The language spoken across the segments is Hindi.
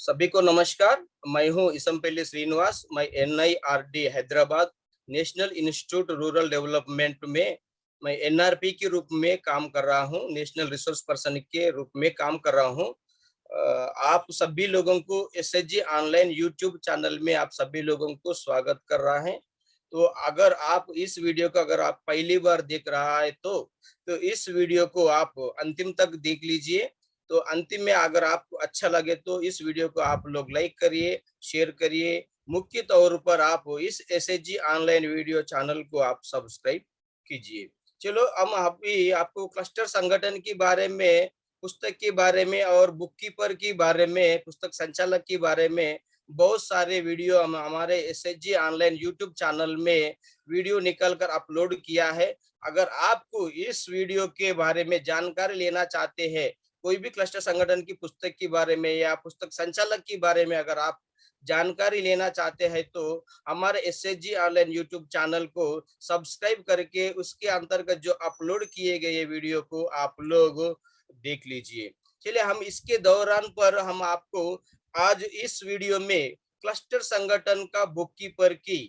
सभी को नमस्कार। मैं हूं इसमपल्ली श्रीनिवास। मैं NIRD Hyderabad national institute rural development में मैं NRP के रूप में काम कर रहा हूं, नेशनल रिसोर्स पर्सन के रूप में काम कर रहा हूं। आप सभी लोगों को SHG ऑनलाइन यूट्यूब चैनल में आप सभी लोगों को स्वागत कर रहा है। तो अगर आप इस वीडियो को अगर आप पहली बार देख रहा है तो इस वीडियो को आप अंतिम तक देख लीजिए। तो अंतिम में अगर आपको अच्छा लगे तो इस वीडियो को आप लोग लाइक करिए, शेयर करिए। मुख्य तौर पर आप इस SHG ऑनलाइन वीडियो चैनल को आप सब्सक्राइब कीजिए। चलो हम अभी आपको क्लस्टर संगठन के बारे में, पुस्तक के बारे में और बुक कीपर के बारे में, पुस्तक संचालक के बारे में बहुत सारे वीडियो हम हमारे SHG ऑनलाइन यूट्यूब चैनल में वीडियो निकाल कर अपलोड किया है। अगर आपको इस वीडियो के बारे में जानकारी लेना चाहते हैं, कोई भी क्लस्टर संगठन की पुस्तक के बारे में या पुस्तक संचालक के बारे में अगर आप जानकारी लेना चाहते हैं तो हमारे SHG ऑनलाइन यूट्यूब चैनल को सब्सक्राइब करके उसके अंतर्गत जो अपलोड किए गए वीडियो को आप लोग देख लीजिए। चलिए हम इसके दौरान पर हम आपको आज इस वीडियो में क्लस्टर संगठन का बुक कीपर की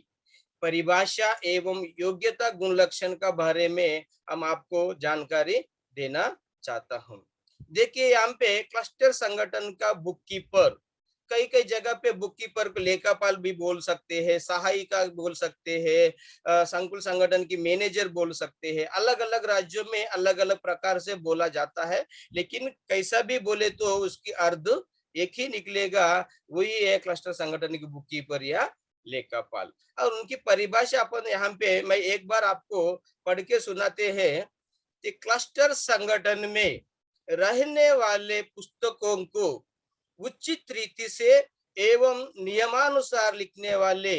परिभाषा एवं योग्यता गुण लक्षण का बारे में हम आपको जानकारी देना चाहता हूँ। देखिए यहाँ पे क्लस्टर संगठन का बुक कीपर, कई कई जगह पे बुक कीपर को लेखापाल भी बोल सकते हैं, सहायिका बोल सकते हैं, संकुल संगठन की मैनेजर बोल सकते हैं। अलग अलग राज्यों में अलग अलग प्रकार से बोला जाता है, लेकिन कैसा भी बोले तो उसकी अर्थ एक ही निकलेगा, वही है क्लस्टर संगठन की बुक कीपर या लेखापाल। और उनकी परिभाषा अपन यहाँ पे मैं एक बार आपको पढ़ के सुनाते हैं कि क्लस्टर संगठन में रहने वाले पुस्तकों को उचित रीति से एवं नियमानुसार लिखने वाले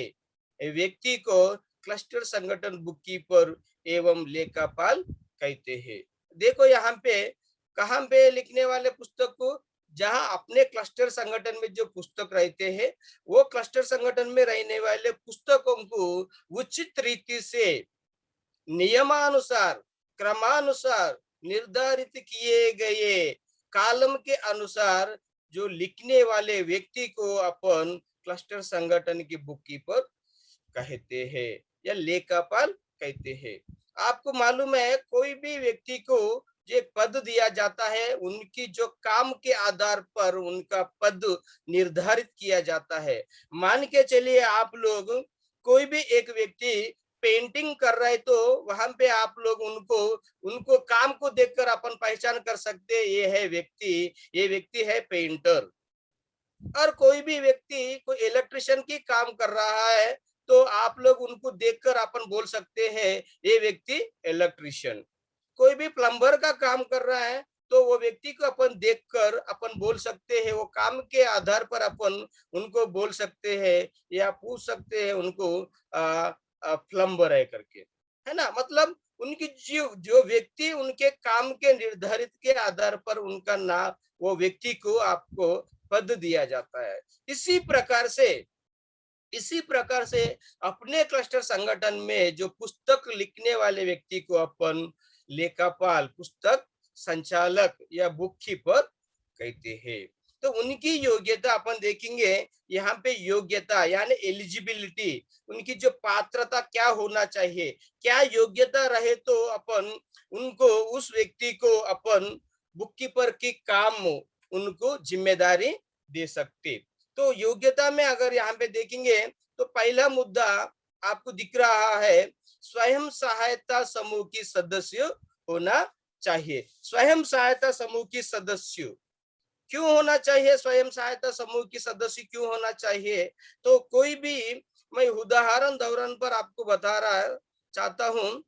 व्यक्ति को क्लस्टर संगठन बुक कीपर एवं लेखापाल कहते हैं। देखो यहाँ पे कहाँ पे लिखने वाले पुस्तक को, जहां अपने क्लस्टर संगठन में जो पुस्तक रहते हैं वो क्लस्टर संगठन में रहने वाले पुस्तकों को उचित रीति से नियमानुसार, क्रमानुसार निर्धारित किए गए कालम के अनुसार जो लिखने वाले व्यक्ति को अपन क्लस्टर संगठन की बुक कीपर कहते हैं या लेखापाल कहते हैं। आपको मालूम है कोई भी व्यक्ति को जो पद दिया जाता है उनकी जो काम के आधार पर उनका पद निर्धारित किया जाता है। मान के चलिए आप लोग कोई भी एक व्यक्ति पेंटिंग कर रहा है तो वहां पे आप लोग उनको उनको काम को देखकर अपन पहचान कर सकते हैं ये व्यक्ति है पेंटर। और कोई भी व्यक्ति कोई इलेक्ट्रिशियन की काम कर रहा है तो आप लोग उनको देखकर अपन बोल सकते हैं ये व्यक्ति इलेक्ट्रिशियन। कोई भी प्लम्बर का काम कर रहा है तो वो व्यक्ति को अपन देखकर अपन बोल सकते हैं, वो काम के आधार पर अपन उनको बोल सकते हैं या पूछ सकते हैं उनको प्लम्बर है करके, है ना। मतलब उनकी जो जो व्यक्ति उनके काम के निर्धारित के आधार पर उनका नाम, वो व्यक्ति को आपको पद दिया जाता है। इसी प्रकार से अपने क्लस्टर संगठन में जो पुस्तक लिखने वाले व्यक्ति को अपन लेखापाल, पुस्तक संचालक या बुक कीपर कहते हैं। तो उनकी योग्यता अपन देखेंगे, यहाँ पे योग्यता यानी एलिजिबिलिटी, उनकी जो पात्रता क्या होना चाहिए, क्या योग्यता रहे तो अपन उनको, उस व्यक्ति को अपन बुक कीपर की काम उनको जिम्मेदारी दे सकते। तो योग्यता में अगर यहाँ पे देखेंगे तो पहला मुद्दा आपको दिख रहा है, स्वयं सहायता समूह की सदस्य होना चाहिए। स्वयं सहायता समूह की सदस्य क्यों होना चाहिए, स्वयं सहायता समूह की सदस्य क्यों होना चाहिए? तो कोई भी, मैं उदाहरण दौरान पर आपको बता रहा चाहता हूँ,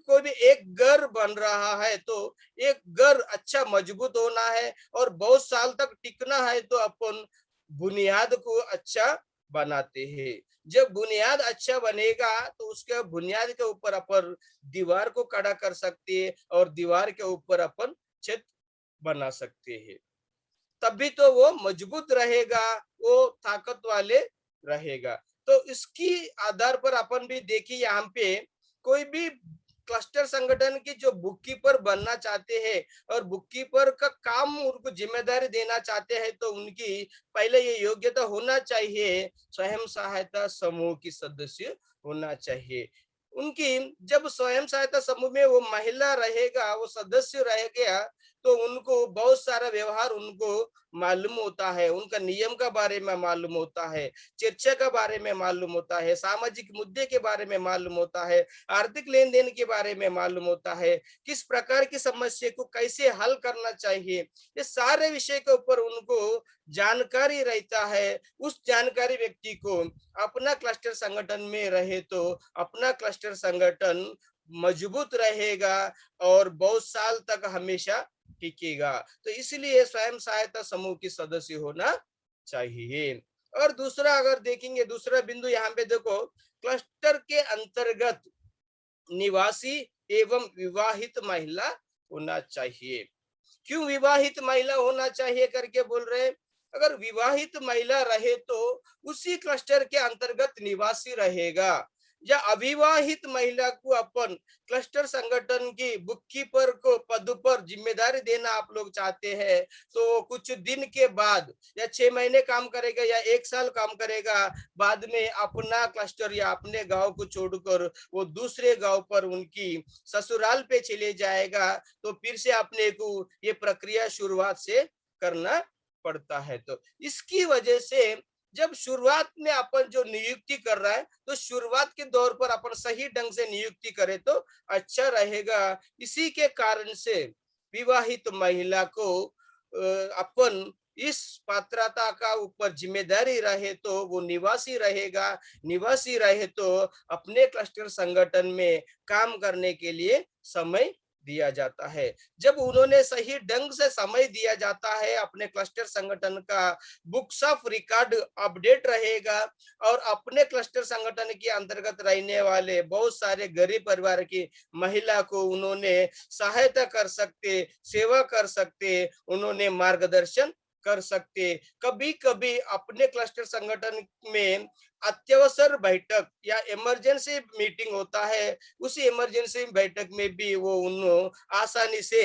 कोई भी एक घर बन रहा है तो एक घर अच्छा मजबूत होना है और बहुत साल तक टिकना है तो अपन बुनियाद को अच्छा बनाते हैं। जब बुनियाद अच्छा बनेगा तो उसके बुनियाद के ऊपर अपन दीवार को खड़ा कर सकते हैं और दीवार के ऊपर अपन छत बना सकते हैं। तभी तो वो मजबूत रहेगा, वो ताकत वाले रहेगा। तो इसकी आधार पर अपन भी देखिए यहाँ पे कोई भी क्लस्टर संगठन की जो बुक कीपर बनना चाहते हैं और बुक कीपर का काम उनको जिम्मेदारी देना चाहते हैं, तो उनकी पहले ये योग्यता होना चाहिए, स्वयं सहायता समूह की सदस्य होना चाहिए। उनकी जब स्वयं सहायता समूह में वो महिला रहेगा, वो सदस्य रह गया, तो उनको बहुत सारा व्यवहार उनको मालूम होता है, उनका नियम का बारे में मालूम होता है, चर्चा के बारे में मालूम होता है, सामाजिक मुद्दे के बारे में मालूम होता है, आर्थिक लेन-देन के बारे में मालूम होता है, किस प्रकार की समस्या को कैसे हल करना चाहिए, ये सारे विषय के ऊपर उनको जानकारी रहता है। उस जानकारी व्यक्ति को अपना क्लस्टर संगठन में रहे तो अपना क्लस्टर संगठन मजबूत रहेगा और बहुत साल तक हमेशा टिकेगा। तो इसलिए स्वयं सहायता समूह की सदस्य होना चाहिए। और दूसरा अगर देखेंगे, दूसरा बिंदु यहाँ पे देखो, क्लस्टर के अंतर्गत निवासी एवं विवाहित महिला होना चाहिए। क्यों विवाहित महिला होना चाहिए करके बोल रहे हैं? अगर विवाहित महिला रहे तो उसी क्लस्टर के अंतर्गत निवासी रहेगा। या अविवाहित महिला को अपन क्लस्टर संगठन की बुक कीपर को पद पर जिम्मेदारी देना आप लोग चाहते हैं, तो कुछ दिन के बाद या 6 महीने काम करेगा या 1 साल काम करेगा, बाद में अपना क्लस्टर या अपने गांव को छोड़कर वो दूसरे गांव पर उनकी ससुराल पे चले जाएगा, तो फिर से अपने को ये प्रक्रिया शुरुआत से करना पड़ता है। तो इसकी वजह से जब शुरुआत में अपन जो नियुक्ति कर रहा है, तो शुरुआत के दौर पर अपन सही ढंग से नियुक्ति करें तो अच्छा रहेगा। इसी के कारण से विवाहित महिला को अपन इस पात्रता का ऊपर जिम्मेदारी रहे तो वो निवासी रहेगा, निवासी रहे तो अपने क्लस्टर संगठन में काम करने के लिए समय दिया जाता है। जब उन्होंने सही ढंग से समय दिया जाता है, अपने क्लस्टर संगठन का बुक्स ऑफ रिकॉर्ड अपडेट रहेगा और अपने क्लस्टर संगठन के अंतर्गत रहने वाले बहुत सारे गरीब परिवार की महिला को उन्होंने सहायता कर सकते, सेवा कर सकते, उन्होंने मार्गदर्शन कर सकते। कभी कभी अपने क्लस्टर संगठन में अत्यवसर बैठक या इमरजेंसी मीटिंग होता है, उसी इमरजेंसी बैठक में भी वो उन आसानी से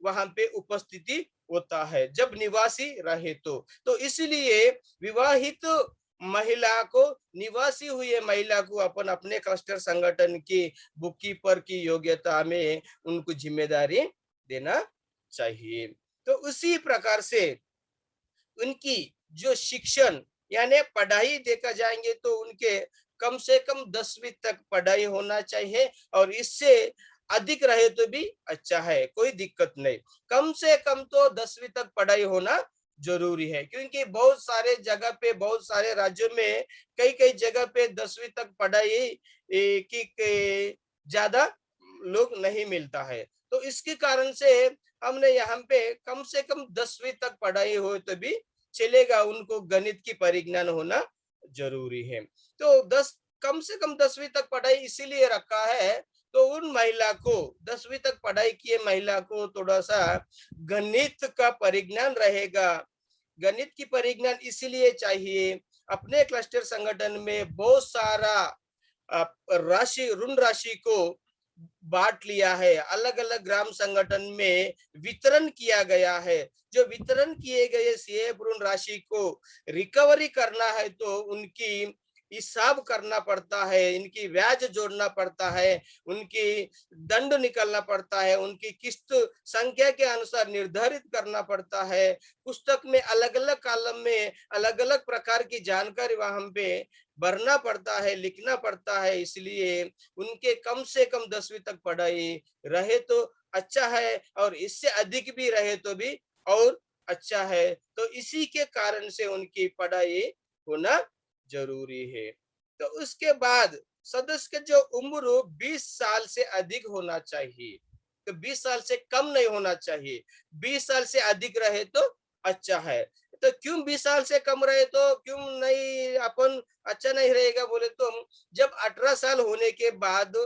वहां पे उपस्थिति होता है जब निवासी रहे तो इसलिए विवाहित महिला को, निवासी हुए महिला को अपन अपने क्लस्टर संगठन की बुक कीपर की योग्यता में उनको जिम्मेदारी देना चाहिए। तो उसी प्रकार से उनकी जो शिक्षण यानी पढ़ाई देखा जाएंगे तो उनके कम से कम 10वीं तक पढ़ाई होना चाहिए और इससे अधिक रहे तो भी अच्छा है, कोई दिक्कत नहीं। कम से कम तो 10वीं तक पढ़ाई होना जरूरी है, क्योंकि बहुत सारे जगह पे, बहुत सारे राज्यों में कई कई जगह पे 10वीं तक पढ़ाई की ज्यादा लोग नहीं मिलता है। तो इसके कारण से हमने यहाँ पे कम से कम 10वीं तक पढ़ाई हो तो भी चलेगा, उनको गणित की परिज्ञान होना जरूरी है। तो 10 कम से कम 10वीं तक पढ़ाई इसीलिए रखा है, तो उन महिला को 10वीं तक पढ़ाई किए महिला को थोड़ा सा गणित का परिज्ञान रहेगा। गणित की परिज्ञान इसीलिए चाहिए, अपने क्लस्टर संगठन में बहुत सारा राशि, ऋण राशि को बांट लिया है, अलग अलग ग्राम संगठन में वितरण किया गया है। जो वितरण किए गए सीएफ ऋण राशि को रिकवरी करना है तो उनकी हिसाब करना पड़ता है, इनकी ब्याज जोड़ना पड़ता है, उनकी दंड निकलना पड़ता है, उनकी किस्त संख्या के अनुसार निर्धारित करना पड़ता है। पुस्तक में अलग अलग कॉलम में अलग अलग प्रकार की जानकारी वहां पे भरना पड़ता है, लिखना पड़ता है। इसलिए उनके कम से कम 10वीं तक पढ़ाई रहे तो अच्छा है और इससे अधिक भी रहे तो भी और अच्छा है। तो इसी के कारण से उनकी पढ़ाई होना जरूरी है। तो उसके बाद सदस्य की जो उम्र 20 साल से अधिक होना चाहिए, तो 20 साल से कम नहीं होना चाहिए, 20 साल से अधिक रहे तो अच्छा है। तो क्यों 20 साल से कम रहे तो क्यों नहीं अपन अच्छा नहीं रहेगा बोले तो, जब 18 साल होने के बाद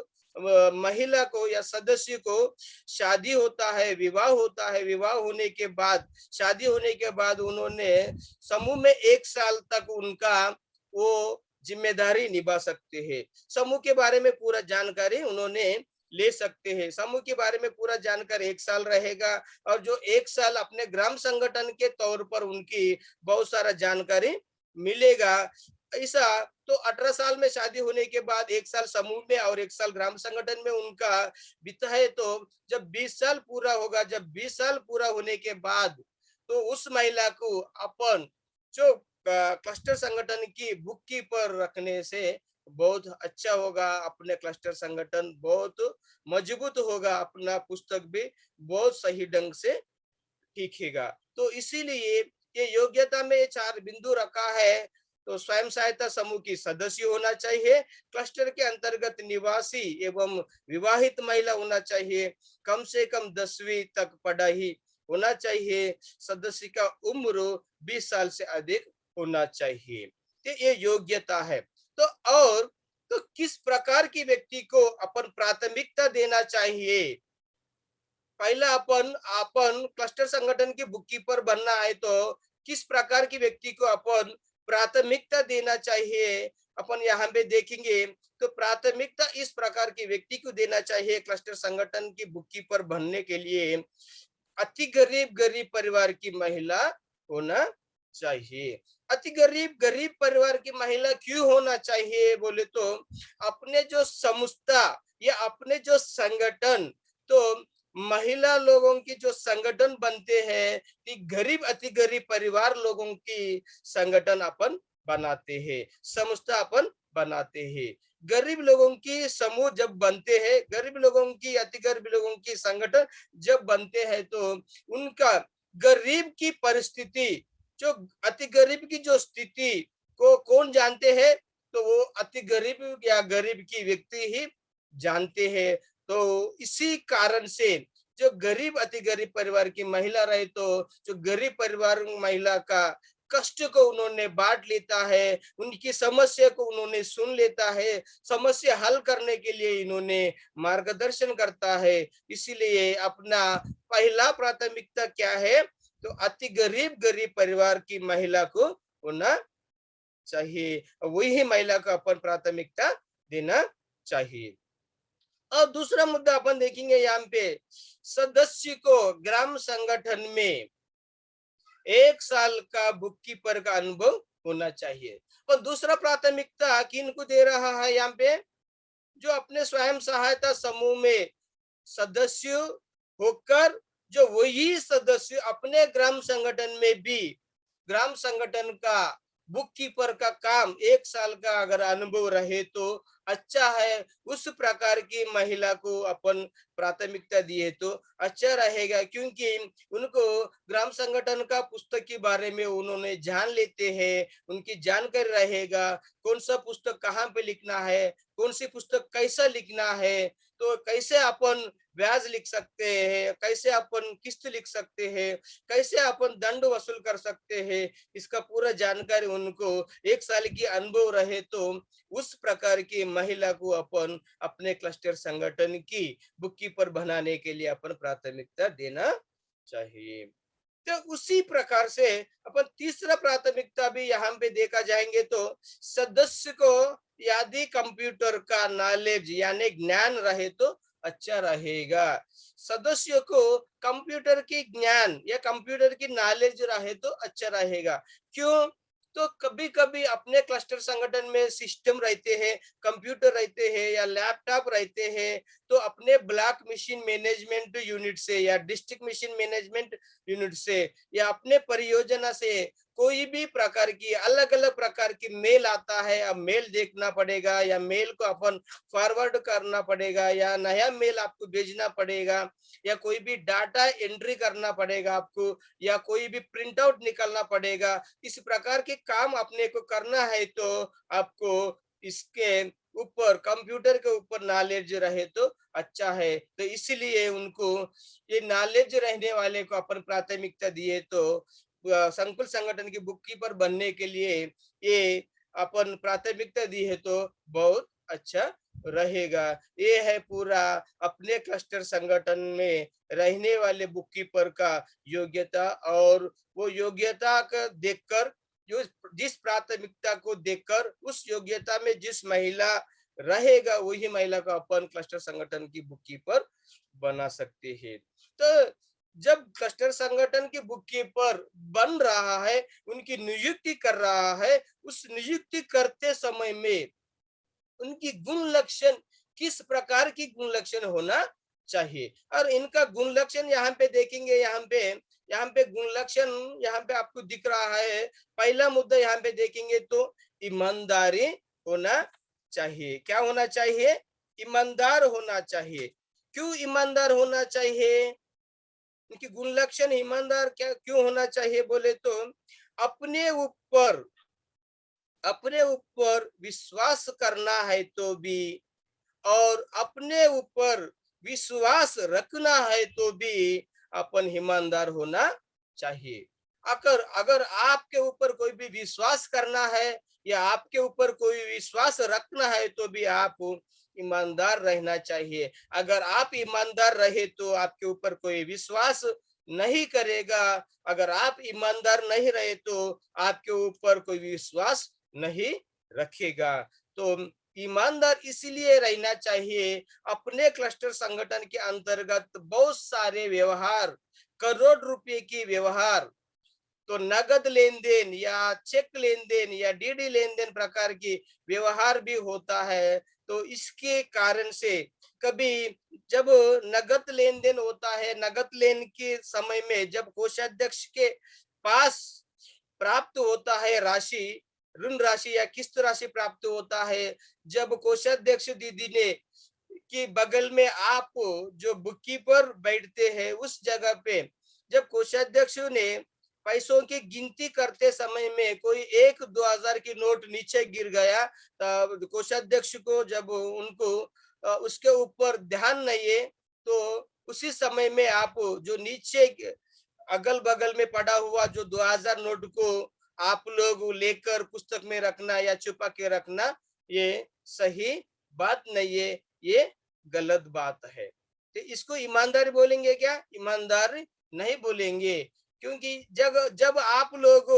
महिला को या सदस्य को शादी होता है, विवाह होता है, विवाह होने के बाद, शादी होने के बाद उन्होंने समूह में 1 साल तक उनका वो जिम्मेदारी निभा सकते हैं। समूह के बारे में पूरा जानकारी उन्होंने ले सकते हैं। समूह के बारे में पूरा जानकर 1 साल रहेगा, और जो 1 साल अपने ग्राम संगठन के तौर पर उनकी बहुत सारा जानकारी मिलेगा। ऐसा तो 18 साल में शादी होने के बाद 1 साल समूह में और 1 साल ग्राम संगठन में उनका बीता है, तो जब 20 साल पूरा होगा, जब 20 साल पूरा होने के बाद, तो उस महिला को अपन जो क्लस्टर संगठन की बुक कीपर रखने से बहुत अच्छा होगा। अपने क्लस्टर संगठन बहुत मजबूत होगा, अपना पुस्तक भी बहुत सही ढंग से सीखेगा। तो इसीलिए ये योग्यता में 4 बिंदु रखा है। तो स्वयं सहायता समूह की सदस्य होना चाहिए, क्लस्टर के अंतर्गत निवासी एवं विवाहित महिला होना चाहिए, कम से कम 10वीं तक पढ़ाई होना चाहिए, सदस्य का उम्र 20 साल से अधिक होना चाहिए। तो ये योग्यता है। तो और तो किस प्रकार की व्यक्ति को अपन प्राथमिकता देना चाहिए? पहला अपन अपन क्लस्टर संगठन के बुक कीपर बनना है, तो किस प्रकार की व्यक्ति को अपन प्राथमिकता देना चाहिए, अपन यहाँ पे देखेंगे। तो प्राथमिकता इस प्रकार के व्यक्ति को देना चाहिए क्लस्टर संगठन की बुक कीपर बनने के लिए, अति गरीब गरीब परिवार की महिला होना चाहिए। अति गरीब गरीब परिवार की महिला क्यों होना चाहिए बोले तो, अपने जो संस्था या अपने जो संगठन, तो महिला लोगों की जो संगठन बनते हैं, कि गरीब अति गरीब परिवार लोगों की संगठन अपन बनाते हैं, संस्था अपन बनाते हैं। गरीब लोगों की समूह जब बनते हैं, गरीब लोगों की अति गरीब लोगों की संगठन जब बनते हैं, तो उनका गरीब की परिस्थिति, जो अति गरीब की जो स्थिति को कौन जानते हैं? तो वो अति गरीब या गरीब की व्यक्ति ही जानते हैं। तो इसी कारण से जो गरीब अति गरीब परिवार की महिला रहे, तो जो गरीब परिवार महिला का कष्ट को उन्होंने बांट लेता है, उनकी समस्या को उन्होंने सुन लेता है, समस्या हल करने के लिए इन्होंने मार्गदर्शन करता है। इसीलिए अपना पहला प्राथमिकता क्या है? तो अति गरीब गरीब परिवार की महिला को होना चाहिए, वही महिला को अपन प्राथमिकता देना चाहिए। और दूसरा मुद्दा अपन देखेंगे यहाँ पे, सदस्य को ग्राम संगठन में 1 साल का बुक कीपर का अनुभव होना चाहिए। और दूसरा प्राथमिकता किनको दे रहा है यहाँ पे? जो अपने स्वयं सहायता समूह में सदस्य होकर, जो वही सदस्य अपने ग्राम संगठन में भी ग्राम संगठन का बुक कीपर का काम 1 साल का अगर अनुभव रहे तो अच्छा है। उस प्रकार की महिला को अपन प्राथमिकता दिए तो अच्छा रहेगा, क्योंकि उनको ग्राम संगठन का पुस्तक के बारे में उन्होंने जान लेते हैं, उनकी जानकारी रहेगा, कौन सा पुस्तक कहाँ पे लिखना है, कौन सी पुस्तक कैसा लिखना है, तो कैसे अपन ब्याज लिख सकते हैं, कैसे अपन किस्त लिख सकते हैं, कैसे अपन दंड वसूल कर सकते हैं, इसका पूरा जानकारी उनको 1 साल की अनुभव रहे, तो उस प्रकार की महिला को अपन अपने क्लस्टर संगठन की बुक कीपर बनाने के लिए अपन प्राथमिकता देना चाहिए। तो उसी प्रकार से अपन तीसरा प्राथमिकता भी यहाँ पे देखा जाएंगे, तो सदस्य को यदि कंप्यूटर का नॉलेज यानी ज्ञान रहे तो अच्छा रहेगा। सदस्य को कंप्यूटर की ज्ञान या कंप्यूटर की नॉलेज रहे तो अच्छा रहेगा। क्यों? तो कभी कभी अपने क्लस्टर संगठन में सिस्टम रहते हैं, कंप्यूटर रहते हैं या लैपटॉप रहते हैं, तो अपने ब्लॉक मशीन मैनेजमेंट यूनिट से या डिस्ट्रिक्ट मशीन मैनेजमेंट यूनिट से या अपने परियोजना से कोई भी प्रकार की अलग अलग प्रकार की मेल आता है, अब मेल देखना पड़ेगा या मेल को अपन फॉरवर्ड करना पड़ेगा या नया मेल आपको भेजना पड़ेगा, या कोई भी डाटा एंट्री करना पड़ेगा आपको, या कोई भी प्रिंट आउट निकालना पड़ेगा। इस प्रकार के काम अपने को करना है, तो आपको इसके ऊपर कंप्यूटर के ऊपर नॉलेज रहे तो अच्छा है। तो इसलिए उनको ये नॉलेज रहने वाले को अपन प्राथमिकता दिए, तो संकुल संगठन की बुक कीपर बनने के लिए ये अपन प्राथमिकता दी है तो बहुत अच्छा रहेगा। ये है पूरा अपने क्लस्टर संगठन में रहने वाले बुक कीपर का योग्यता, और वो योग्यता का देखकर, जो जिस प्राथमिकता को देखकर उस योग्यता में जिस महिला रहेगा वही महिला को अपन क्लस्टर संगठन की बुक कीपर बना सकते हैं। तो जब क्लस्टर संगठन की बुक कीपर बन रहा है, उनकी नियुक्ति कर रहा है, उस नियुक्ति करते समय में उनकी गुण लक्षण किस प्रकार की गुण लक्षण होना चाहिए। और इनका गुण लक्षण यहाँ पे देखेंगे, यहाँ पे गुण लक्षण यहाँ पे आपको दिख रहा है। पहला मुद्दा यहाँ पे देखेंगे तो ईमानदारी होना चाहिए। क्या होना चाहिए? ईमानदार होना चाहिए। क्यों ईमानदार होना चाहिए? उनकी गुण लक्षण ईमानदार क्या क्यों होना चाहिए बोले तो अपने ऊपर अपने ऊपर विश्वास करना है तो भी, और अपने ऊपर विश्वास रखना है तो भी अपन ईमानदार होना चाहिए। अगर अगर आपके ऊपर कोई भी विश्वास करना है या आपके ऊपर कोई विश्वास रखना है तो भी आप ईमानदार रहना चाहिए। अगर आप ईमानदार रहे तो आपके ऊपर कोई विश्वास नहीं करेगा। अगर आप ईमानदार नहीं रहे तो आपके ऊपर कोई विश्वास नहीं रखेगा। तो ईमानदार इसीलिए रहना चाहिए। अपने क्लस्टर संगठन के अंतर्गत बहुत सारे व्यवहार, करोड़ रुपए की व्यवहार, तो नगद लेन-देन या चेक लेन-देन या डीडी लेन-देन प्रकार की व्यवहार भी होता है। तो इसके कारण से कभी जब नगद लेन-देन होता है, नगद लेन के समय में जब कोषाध्यक्ष के पास प्राप्त होता है राशि, ऋण राशि या किस्त राशि प्राप्त होता है, जब कोषाध्यक्ष दीदी ने कि बगल में आप जो बुक कीपर बैठते हैं उस जगह पे जब कोषाध्यक्ष ने पैसों की गिनती करते समय में कोई 1-2 हजार की नोट नीचे गिर गया, तब कोषाध्यक्ष को जब उनको उसके ऊपर ध्यान नहीं है, तो उसी समय में आप जो नीचे अगल बगल में पड़ा हुआ जो 2000 नोट को आप लोग लेकर पुस्तक में रखना या छुपा के रखना, ये सही बात नहीं है, ये गलत बात है। तो इसको ईमानदारी बोलेंगे क्या? ईमानदार नहीं बोलेंगे। क्योंकि जब जब आप लोग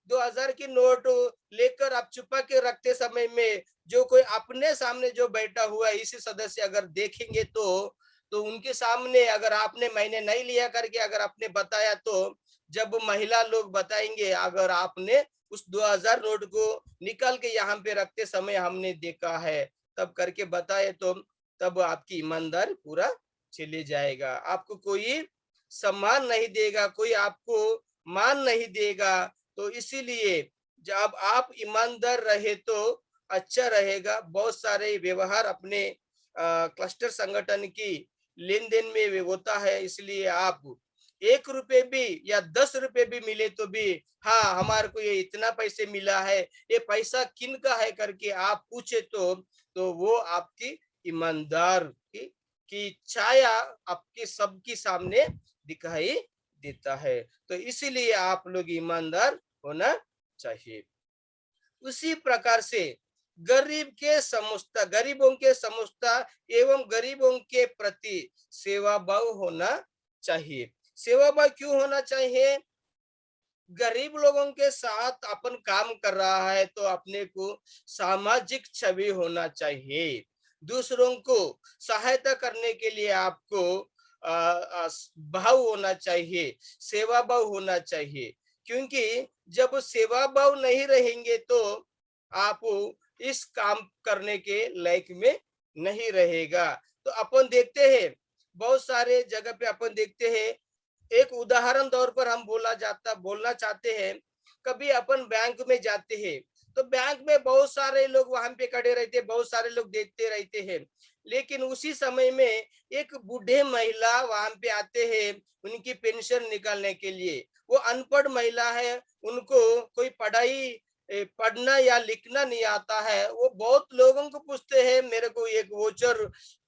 2000 की नोट लेकर आप छुपा के रखते समय में जो कोई अपने सामने जो बैठा हुआ है इसी सदस्य अगर देखेंगे तो उनके सामने अगर आपने मैंने नहीं लिया करके अगर आपने बताया, तो जब महिला लोग बताएंगे अगर आपने उस 2000 नोट को निकाल के यहाँ पे रखते समय हमने देखा है, तब करके बताए, तो तब आपकी ईमानदार पूरा चले जाएगा। आपको कोई सम्मान नहीं देगा, कोई आपको मान नहीं देगा। तो इसीलिए जब आप ईमानदार रहे तो अच्छा रहेगा। बहुत सारे व्यवहार अपने क्लस्टर संगठन की लेन-देन में वे होता है, इसलिए आप 1 रुपए भी या 10 रुपए भी मिले तो भी, हाँ, हमारे को ये इतना पैसे मिला है, ये पैसा किनका है करके आप पूछे तो वो आपकी ईमानदार की छाया आपके सबके सामने दिखाई देता है। तो इसीलिए आप लोग ईमानदार होना चाहिए। उसी प्रकार से गरीबों के समझता एवं गरीबों के प्रति सेवा भाव होना चाहिए। सेवा भाव क्यों होना चाहिए? गरीब लोगों के साथ अपन काम कर रहा है तो अपने को सामाजिक छवि होना चाहिए। दूसरों को सहायता करने के लिए आपको भाव होना चाहिए, सेवा भाव होना चाहिए। क्योंकि जब सेवा भाव नहीं रहेंगे तो आप इस काम करने के लायक में नहीं रहेगा। तो अपन देखते हैं, बहुत सारे जगह पे अपन देखते हैं, एक उदाहरण तौर पर हम बोलना चाहते हैं। कभी अपन बैंक में जाते हैं तो बैंक में बहुत सारे लोग वहां पे खड़े रहते हैं, बहुत सारे लोग देखते रहते हैं, लेकिन उसी समय में एक बूढ़े महिला वहां पे आते हैं उनकी पेंशन निकालने के लिए। वो अनपढ़ महिला है, उनको कोई पढ़ना या लिखना नहीं आता है। वो बहुत लोगों को पूछते हैं मेरे को एक वोचर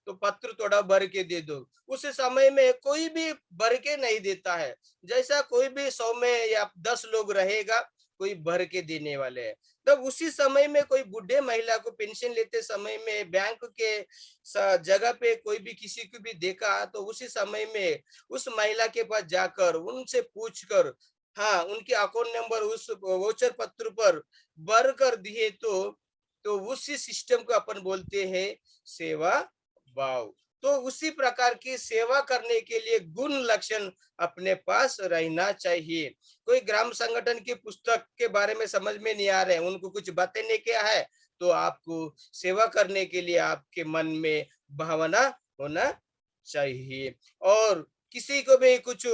तो पत्र थोड़ा भर के दे दो। उस समय में कोई भी भर के नहीं देता है। जैसा कोई भी 100 में या 10 लोग रहेगा, कोई भर के देने वाले हैं। तब उसी समय में कोई बूढ़े महिला को पेंशन लेते समय में बैंक के जगह पे कोई भी किसी को भी देखा तो उसी समय में उस महिला के पास जाकर उनसे पूछकर, हाँ, उनके अकाउंट नंबर उस वोचर पत्र पर भर कर दिए, तो तो उसी सिस्टम को अपन बोलते हैं सेवा भाव। तो उसी प्रकार की सेवा करने के लिए गुण लक्षण अपने पास रहना चाहिए। कोई ग्राम संगठन की पुस्तक के बारे में समझ में नहीं आ रहे हैं, उनको कुछ बताने क्या है, तो आपको सेवा करने के लिए आपके मन में भावना होना चाहिए। और किसी को भी कुछ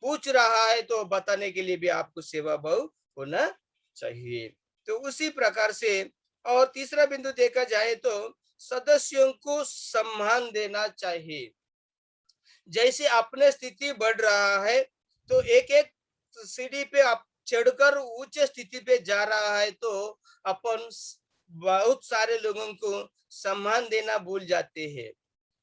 पूछ रहा है तो बताने के लिए भी आपको सेवा भाव होना चाहिए। तो उसी प्रकार से और तीसरा बिंदु देखा जाए तो सदस्यों को सम्मान देना चाहिए। जैसे अपने स्थिति बढ़ रहा है तो एक एक सीढ़ी पे आप चढ़कर उच्च स्थिति पे जा रहा है तो अपन बहुत सारे लोगों को सम्मान देना भूल जाते हैं,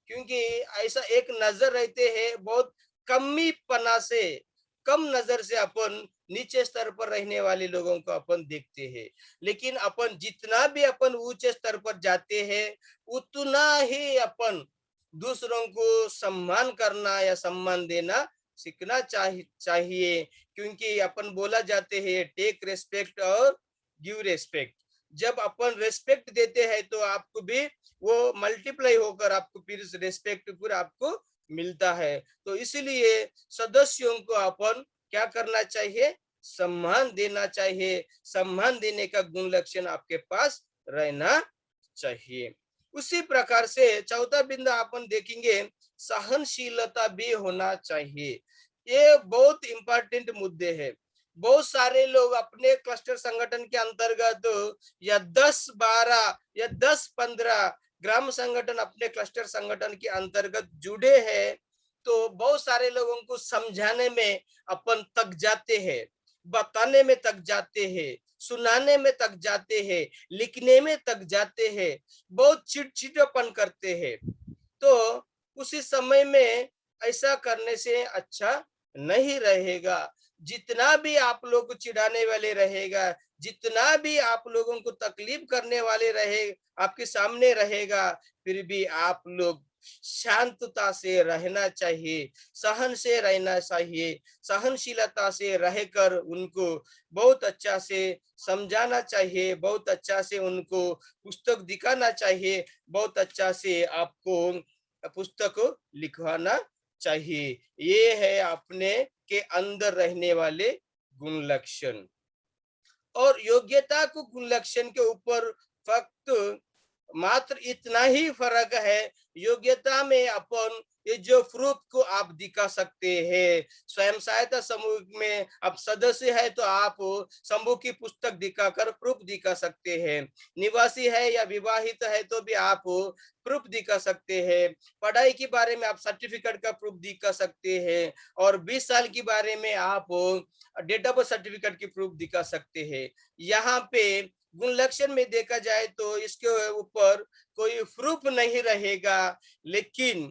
क्योंकि ऐसा एक नजर रहते हैं बहुत कमीपना से, कम नजर से अपन नीचे स्तर पर रहने वाले लोगों को अपन देखते हैं। लेकिन अपन जितना भी अपन ऊंचे स्तर पर जाते हैं उतना ही अपन दूसरों को सम्मान करना या सम्मान देना सीखना चाहिए। क्योंकि अपन बोला जाते हैं टेक रेस्पेक्ट और गिव रेस्पेक्ट। जब अपन रेस्पेक्ट देते हैं तो आपको भी वो मल्टीप्लाई होकर आपको फिर रेस्पेक्ट फिर आपको मिलता है। तो इसीलिए सदस्यों को अपन क्या करना चाहिए, सम्मान देना चाहिए। सम्मान देने का गुण लक्षण आपके पास रहना चाहिए। उसी प्रकार से चौथा बिंदु अपन देखेंगे, सहनशीलता भी होना चाहिए। ये बहुत इंपॉर्टेंट मुद्दे हैं। बहुत सारे लोग अपने क्लस्टर संगठन के अंतर्गत या 10-12 या 10-15 ग्राम संगठन अपने क्लस्टर संगठन के अंतर्गत जुड़े हैं, तो बहुत सारे लोगों को समझाने में अपन थक जाते हैं, बताने में थक जाते हैं, सुनाने में थक जाते हैं, लिखने में थक जाते हैं, बहुत चिड़चिड़ापन करते हैं। तो उसी समय में ऐसा करने से अच्छा नहीं रहेगा। जितना भी आप लोग को चिढ़ाने वाले रहेगा, जितना भी आप लोगों को तकलीफ करने वाले रहे आपके सामने रहेगा, फिर भी आप लोग शांतता से रहना चाहिए, सहन से रहना चाहिए। सहनशीलता से रहकर उनको बहुत अच्छा से समझाना चाहिए, बहुत अच्छा से उनको पुस्तक दिखाना चाहिए, बहुत अच्छा से आपको पुस्तक लिखवाना चाहिए। ये है अपने के अंदर रहने वाले गुण लक्षण। और योग्यता को गुण लक्षण के ऊपर फक्त मात्र इतना ही फर्क है, योग्यता में अपन ये जो प्रूफ को आप दिखा सकते हैं। स्वयं सहायता समूह में आप सदस्य है तो आप समूह की पुस्तक दिखाकर प्रूफ दिखा सकते हैं। निवासी है या विवाहित है तो भी आप प्रूफ दिखा सकते हैं। पढ़ाई के बारे में आप सर्टिफिकेट का प्रूफ दिखा सकते हैं। और 20 साल के बारे में आप डेट ऑफ बर्थ सर्टिफिकेट की प्रूफ दिखा सकते हैं। यहाँ पे गुण लक्षण में देखा जाए तो इसके ऊपर कोई प्रूफ नहीं रहेगा, लेकिन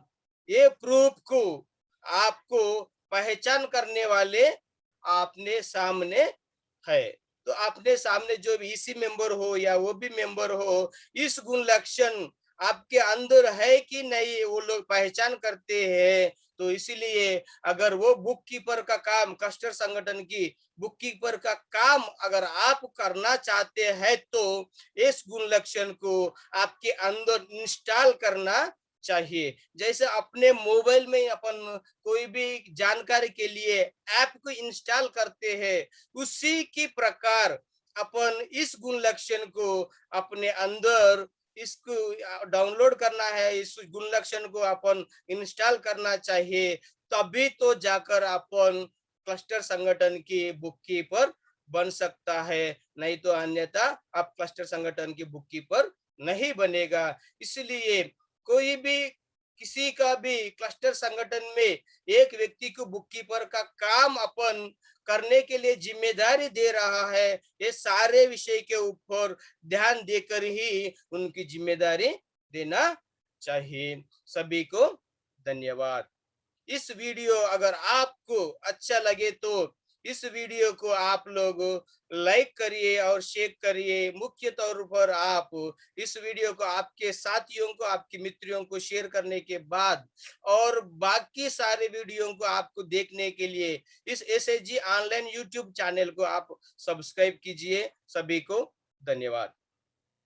ये प्रूफ को आपको पहचान करने वाले आपने सामने है। तो आपने सामने जो भी इसी मेंबर हो या वो भी मेंबर हो, इस गुण लक्षण आपके अंदर है कि नहीं वो लोग पहचान करते हैं। तो इसीलिए अगर वो बुक कीपर का काम, क्लस्टर संगठन की बुक कीपर का काम अगर आप करना चाहते हैं तो इस गुण लक्षण को आपके अंदर इंस्टॉल करना चाहिए। जैसे अपने मोबाइल में अपन कोई भी जानकारी के लिए ऐप को इंस्टॉल करते हैं, उसी की प्रकार अपन इस गुण लक्षण को अपने अंदर इसको डाउनलोड करना है, इस गुण लक्षण को अपन इंस्टॉल करना चाहिए। तभी तो जाकर अपन क्लस्टर संगठन की बुक कीपर बन सकता है, नहीं तो अन्यथा आप क्लस्टर संगठन की बुक कीपर नहीं बनेगा। इसलिए कोई भी किसी का भी क्लस्टर संगठन में एक व्यक्ति को बुक कीपर का काम अपन करने के लिए जिम्मेदारी दे रहा है, ये सारे विषय के ऊपर ध्यान देकर ही उनकी जिम्मेदारी देना चाहिए। सभी को धन्यवाद। इस वीडियो अगर आपको अच्छा लगे तो इस वीडियो को आप लोग लाइक करिए और शेयर करिए। मुख्य तौर पर आप इस वीडियो को आपके साथियों को, आपके मित्रों को शेयर करने के बाद और बाकी सारे वीडियो को आपको देखने के लिए इस एसएचजी ऑनलाइन यूट्यूब चैनल को आप सब्सक्राइब कीजिए। सभी को धन्यवाद।